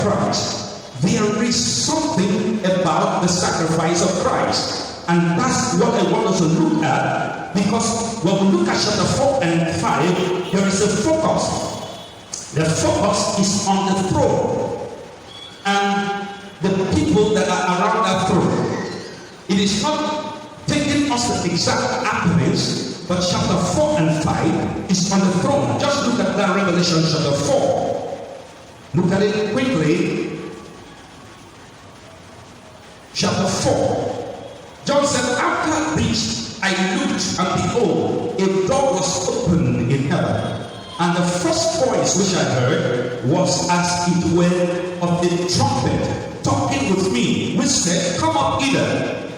Christ. There is something about the sacrifice of Christ, and that's what I want us to look at, because when we look at chapter 4 and 5, there is a focus. The focus is on the throne and the people that are around that throne. It is not taking us the exact happenings, but chapter 4 and 5 is on the throne. Just look at that Revelation chapter 4. Look at it quickly. Chapter 4. John said, after this I looked, and behold, a door was opened in heaven. And the first voice which I heard was as it were of a trumpet talking with me, which said, come up hither,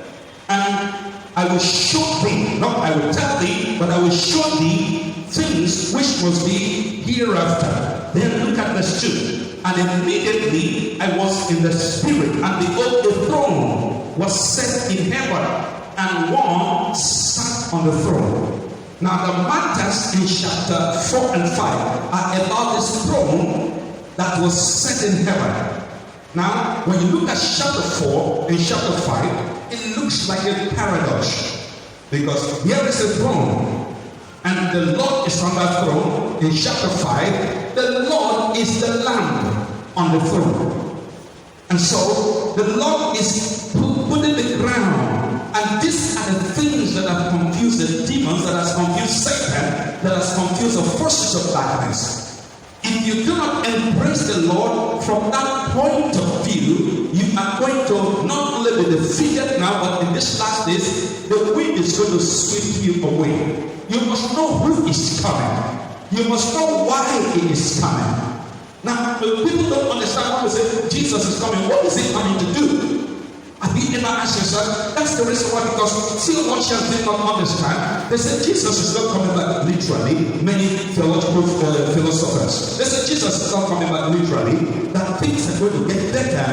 and I will show thee, not I will tell thee, but I will show thee things which must be hereafter. Then look at verse 2. And immediately I was in the spirit, and behold, a throne was set in heaven, and one sat on the throne. Now the matters in chapter 4 and 5 are about this throne that was set in heaven. Now when you look at chapter 4 and chapter 5, it looks like a paradox, because here is a throne and the Lord is on that throne. In chapter 5, the Lord is the Lamb on the throne, and so the Lord is put in the ground. And these are the things that have confused the demons, that has confused Satan, that has confused the forces of darkness. If you do not embrace the Lord from that point of view, you are going to not only be defeated now, but in this last days, the wind is going to sweep you away. You must know who is coming. You must know why he is coming. Now, people don't understand when we say Jesus is coming. What is he coming to do? Have you ever asked yourself? That's the reason why, because still what shall they not understand? They say Jesus is not coming back literally. Many theological philosophers, they say Jesus is not coming back literally. That things are going to get better,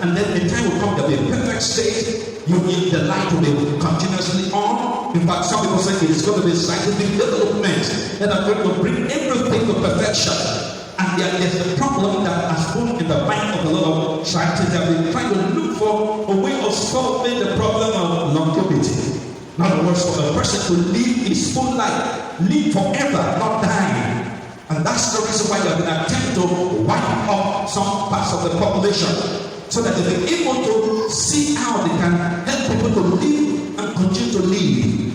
and then the time will come to be a perfect state. You need the light to be continuously on. In fact, some people say it is going to be scientific development that are going to bring everything to perfection. And there's a problem that has been in the mind of a lot of scientists. They have been trying to look for a way of solving the problem of longevity. In other words, for a person to live his full life, live forever, not dying. And that's the reason why they have been attempting to wipe out some parts of the population, so that they'll be able to see how they can help people to live and continue to live.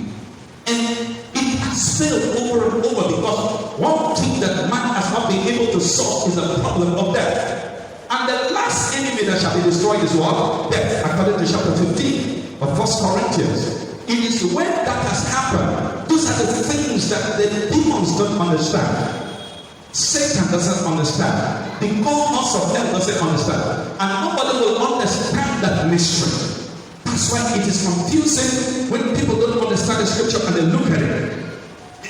And it has failed over and over, because one thing that man has not been able to solve is the problem of death. And the last enemy that shall be destroyed is what? Death, according to chapter 15 of 1 Corinthians. It is when that has happened. Those are the things that the demons don't understand. Satan doesn't understand. The gods of hell doesn't understand. And nobody will understand that mystery. That's why it is confusing when people don't understand the scripture and they look at it.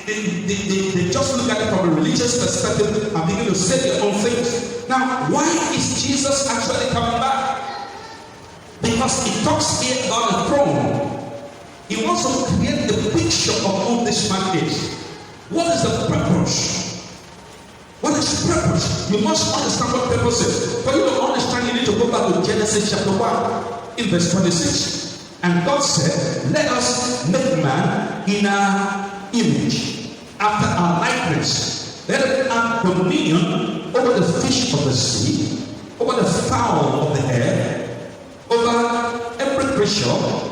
They just look at it from a religious perspective and begin to say their own things. Now, why is Jesus actually coming back? Because he talks here about the throne. He wants to create the picture of who this man is. What is the purpose? What is purpose? You must understand what purpose is. For you to understand, you need to go back to Genesis chapter 1 in verse 26. And God said, let us make man in our image, after our likeness. Let us have dominion over the fish of the sea, over the fowl of the air, over every creature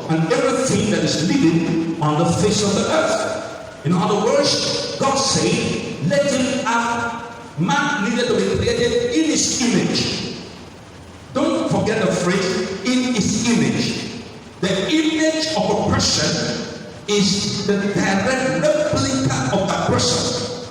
and everything that is living on the face of the earth. In other words, God said, let him have man needed to be created in his image. Don't forget the phrase, in his image. The image of a person is the direct replica of that person.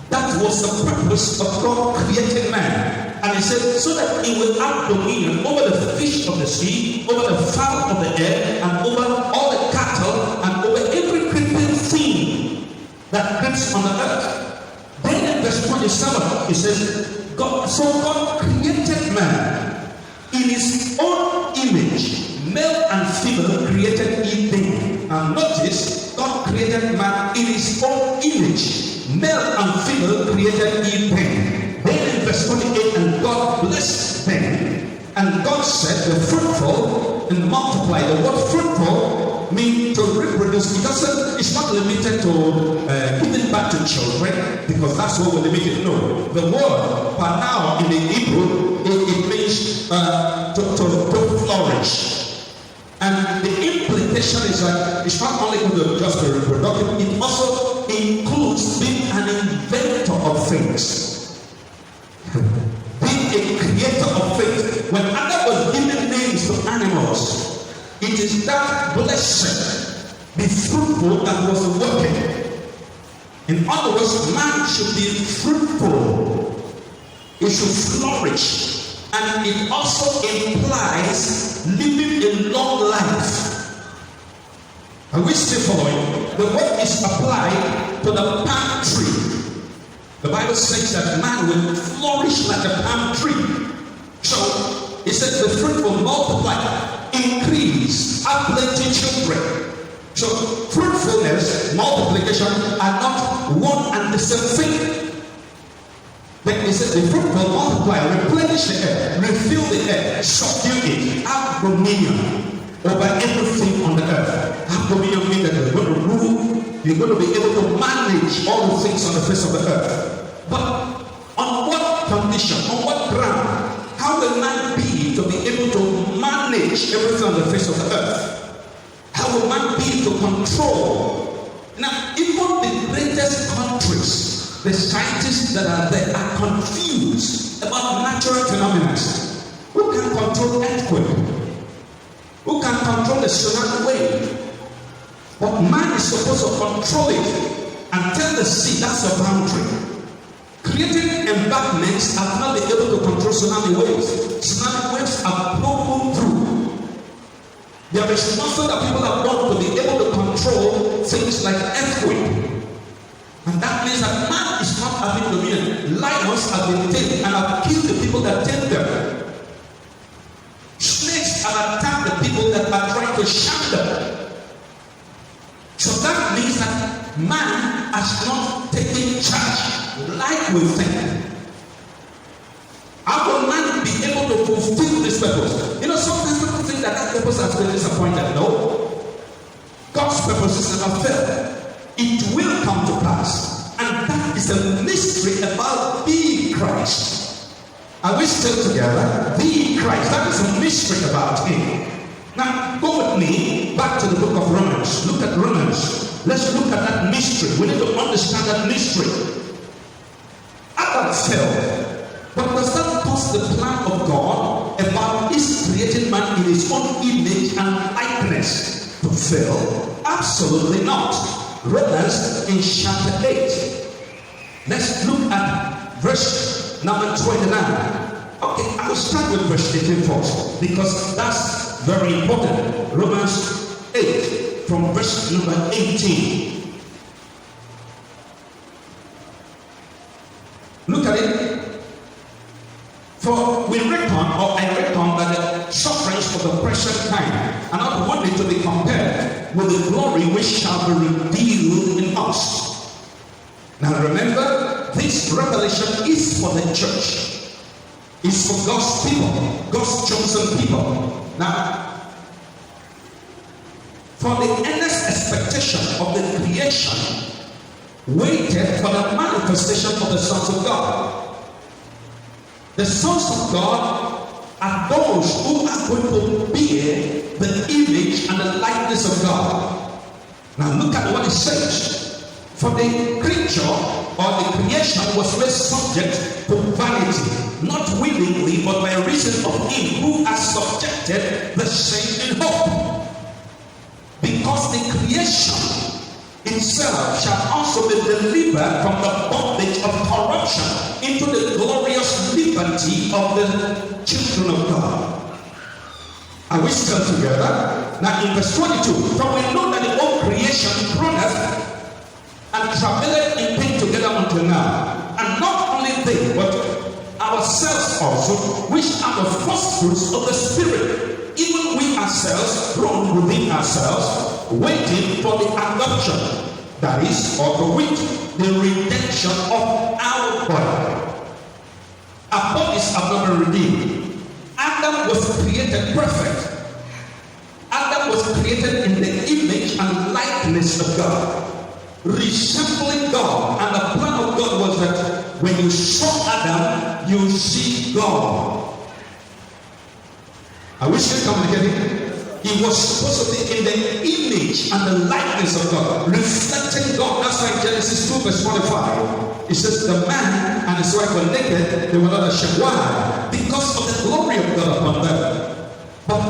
That was the purpose of God creating man. And he said, so that he will have dominion over the fish of the sea, over the fowl of the air, and over all the cattle, and over every creeping thing that creeps on the earth. Then in verse 27, he says, God created man in his own image. Male and female created he them. And notice, God created man in his own image. Male and female created he them. Then in verse 28, and God blessed them, and God said, "Be fruitful and multiply." The word fruitful means to reproduce. It's not limited to giving back to children, because that's what we're limited. No, the word panao in the Hebrew, it means to flourish. And the implication is that it's not only going to just be reproductive, it also includes being an inventor of things, being a creator of things. When Adam was giving names to animals, it is that blessing, be fruitful, that was working. In other words, man should be fruitful, it should flourish. And it also implies living a long life. Are we still following? The word is applied to the palm tree. The Bible says that man will flourish like a palm tree. So it says the fruit will multiply, increase, have plenty children. So fruitfulness, multiplication are not one and the same thing. Then he said, the fruit will multiply, replenish the earth, refill the earth, subdue it, have dominion over everything on the earth. Have dominion means that you're going to rule, you're going to be able to manage all the things on the face of the earth. But on what condition, on what ground? How will man be to be able to manage everything on the face of the earth? How will man be to control? Now, even the greatest countries, the scientists that are there are confused about natural phenomena. Who can control earthquake? Who can control the tsunami wave? But man is supposed to control it and tell the sea that's a boundary. Creating embankments have not been able to control tsunami waves. Tsunami waves are broken through. There is nothing that people have done to be able to control things like earthquake. And that means that man is not having dominion. Lions have been tamed and have killed the people that tame them. Snakes have attacked the people that are trying to shun them. So that means that man has not taken charge like we think. How will man be able to fulfill this purpose? You know, sometimes people think that purpose has been disappointed. No. God's purposes never fail. It will come to pass. And that is a mystery about the Christ. Are we still together? The Christ. That is a mystery about him. Now, go with me back to the book of Romans. Look at Romans. Let's look at that mystery. We need to understand that mystery. Adam fell. But does that cause the plan of God about his creating man in his own image and likeness to fail? Absolutely not. Romans in chapter 8. Let's look at verse number 29. Okay, I will start with verse 18 first, because that's very important. Romans 8 from verse number 18. Look at it. For we reckon, or I reckon, that the sufferings of the present time are not worthy to be compared with the glory which shall be revealed in us. Now remember, this revelation is for the church. It's for God's people, God's chosen people. Now, for the earnest expectation of the creation waited for the manifestation of the sons of God. The sons of God are those who are going to bear the image and the likeness of God. Now look at what it says. For the creature or the creation was made subject to vanity, not willingly, but by reason of him who has subjected the same in hope. Because the creation itself shall also be delivered from the bondage of corruption into the glorious liberty of the children of God. Are we still together? Now in verse 22, for we know that the whole creation groaneth and travaileth in pain together until now. And not only they, but ourselves also, which are the first fruits of the Spirit, even we ourselves groan within ourselves, waiting for the adoption, that is, or the redemption of our body. our bodies have not been redeemed. Adam was created perfect. Adam was created in the image and likeness of God, resembling God. And the plan of God was that when you saw Adam, you see God. I wish you come and get it. He was supposed to be in the image and the likeness of God, reflecting God. That's why Genesis 2 verse 45, it says the man and his wife were naked, they were not ashamed. Why? Because of the glory of God upon them. But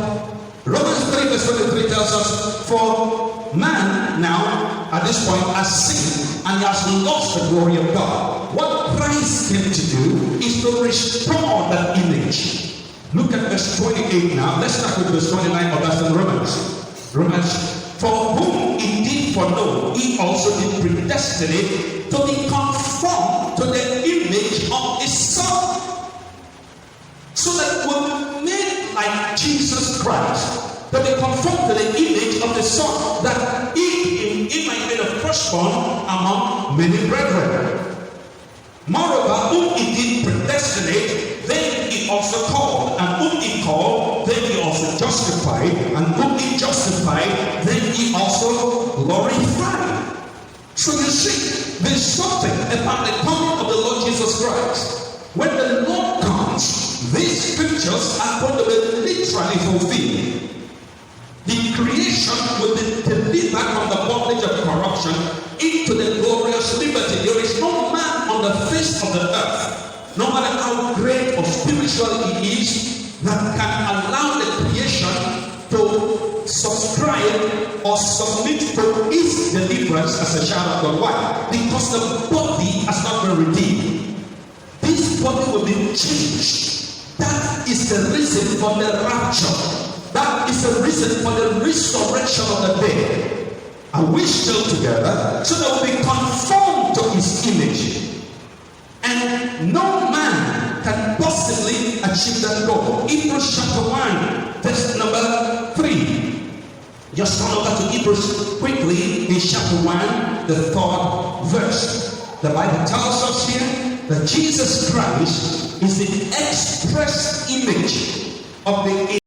Romans 3 verse 23 tells us, for man now at this point has sinned and he has lost the glory of God. What Christ came to do is to restore that image. Look at verse 28 now. Let's start with verse 29 of that in Romans. For whom he did foreknow, he also did predestinate to be conformed to the image of his Son, so that we'll be made like Jesus Christ, to be conformed to the image of the Son, that he might be the firstborn among many brethren. Moreover, whom he did predestinate, then he also called, and whom he called, then he also justified, and whom he justified, then he also glorified. So you see, there's something about the coming of the Lord Jesus Christ. When the Lord comes, these scriptures are going to be literally fulfilled. The creation will be delivered from the bondage of corruption into the glorious liberty. There is no man on the face of the earth, no matter how great or spiritual he is, that can allow the creation to subscribe or submit to his deliverance as a child of God. Why? Because the body has not been redeemed. This body will be changed. That is the reason for the rapture. That is the reason for the resurrection of the dead. And we still together, so that we be conformed to his image. And no man can possibly achieve that goal. Hebrews chapter 1, verse number 3. Just turn over to Hebrews quickly in chapter 1, the 3rd verse. The Bible tells us here that Jesus Christ is the express image of the